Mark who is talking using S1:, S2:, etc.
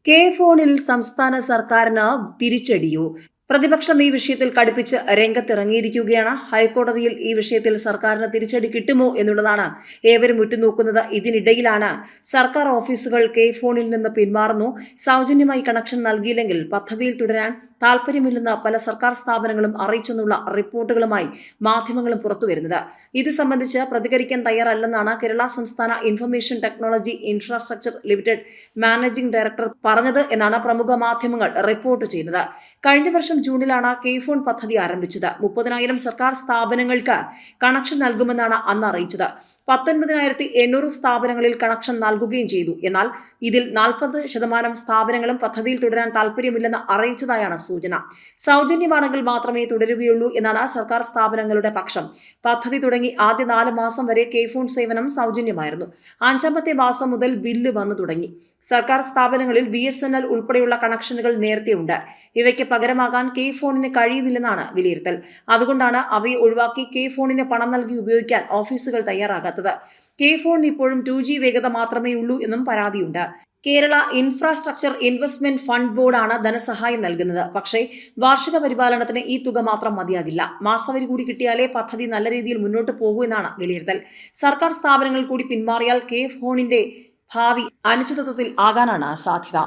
S1: K ഫോണിൽ സംസ്ഥാന സർക്കാരിന് തിരിച്ചടിയോ? പ്രതിപക്ഷം ഈ വിഷയത്തിൽ കടുപ്പിച്ച് രംഗത്തിറങ്ങിയിരിക്കുകയാണ്. ഹൈക്കോടതിയിൽ ഈ വിഷയത്തിൽ സർക്കാരിന് തിരിച്ചടി കിട്ടുമോ എന്നുള്ളതാണ് ഏവരും ഉറ്റുനോക്കുന്നത്. ഇതിനിടയിലാണ് സർക്കാർ ഓഫീസുകൾ കെ ഫോണിൽ നിന്ന് പിന്മാറുന്നു. സൗജന്യമായി കണക്ഷൻ നൽകിയില്ലെങ്കിൽ പദ്ധതിയിൽ തുടരാൻ താൽപര്യമില്ലെന്ന് പല സർക്കാർ സ്ഥാപനങ്ങളും അറിയിച്ചെന്നുള്ള റിപ്പോർട്ടുകളുമായി മാധ്യമങ്ങളും പുറത്തുവരുന്നത്. ഇത് സംബന്ധിച്ച് പ്രതികരിക്കാൻ തയ്യാറല്ലെന്നാണ് കേരള സംസ്ഥാന information technology infrastructure limited managing director പറഞ്ഞത് എന്നാണ് പ്രമുഖ മാധ്യമങ്ങൾ റിപ്പോർട്ട് ചെയ്യുന്നത്. കഴിഞ്ഞ വർഷം ജൂണിലാണ് കെ ഫോൺ പദ്ധതി ആരംഭിച്ചത്. 30,000 സർക്കാർ സ്ഥാപനങ്ങൾക്ക് കണക്ഷൻ നൽകുമെന്നാണ് അന്ന് അറിയിച്ചത്. 19,800 സ്ഥാപനങ്ങളിൽ കണക്ഷൻ നൽകുകയും ചെയ്തു. എന്നാൽ ഇതിൽ 40% സ്ഥാപനങ്ങളും പദ്ധതിയിൽ തുടരാൻ താൽപര്യമില്ലെന്ന് അറിയിച്ചതായാണ് സൂചന. സൗജന്യമാണെങ്കിൽ മാത്രമേ തുടരുകയുള്ളൂ എന്നാണ് സർക്കാർ സ്ഥാപനങ്ങളുടെ പക്ഷം. പദ്ധതി തുടങ്ങി ആദ്യ 4 മാസം വരെ കെ ഫോൺ സേവനം സൗജന്യമായിരുന്നു. 5ാമത്തെ മാസം മുതൽ ബില്ല് വന്നു തുടങ്ങി. സർക്കാർ സ്ഥാപനങ്ങളിൽ BSNL ഉൾപ്പെടെയുള്ള കണക്ഷനുകൾ നേരത്തെയുണ്ട്. ഇവയ്ക്ക് പകരമാകാൻ കെ ഫോണിന് കഴിയുന്നില്ലെന്നാണ് വിലയിരുത്തൽ. അതുകൊണ്ടാണ് അവയെ ഒഴിവാക്കി കെ ഫോണിന് പണം നൽകി ഉപയോഗിക്കാൻ ഓഫീസുകൾ തയ്യാറാകാത്തത്. കെ ഫോണിന് ഇപ്പോഴും 2G വേഗത മാത്രമേ ഉള്ളൂ എന്നും പരാതിയുണ്ട്. കേരള ഇൻഫ്രാസ്ട്രക്ചർ ഇൻവെസ്റ്റ്മെന്റ് ഫണ്ട് ബോർഡാണ് ധനസഹായം നൽകുന്നത്. പക്ഷേ വാർഷിക പരിപാലനത്തിന് ഈ തുക മാത്രം മതിയാകില്ല. മാസവരി കൂടി കിട്ടിയാലേ പദ്ധതി നല്ല രീതിയിൽ മുന്നോട്ട് പോകൂ എന്നാണ് വിലയിരുത്തൽ. സർക്കാർ സ്ഥാപനങ്ങൾ കൂടി പിന്മാറിയാൽ കെ ഫോണിന്റെ ഭാവി അനിശ്ചിതത്വത്തിൽ ആകാനാണ് സാധ്യത.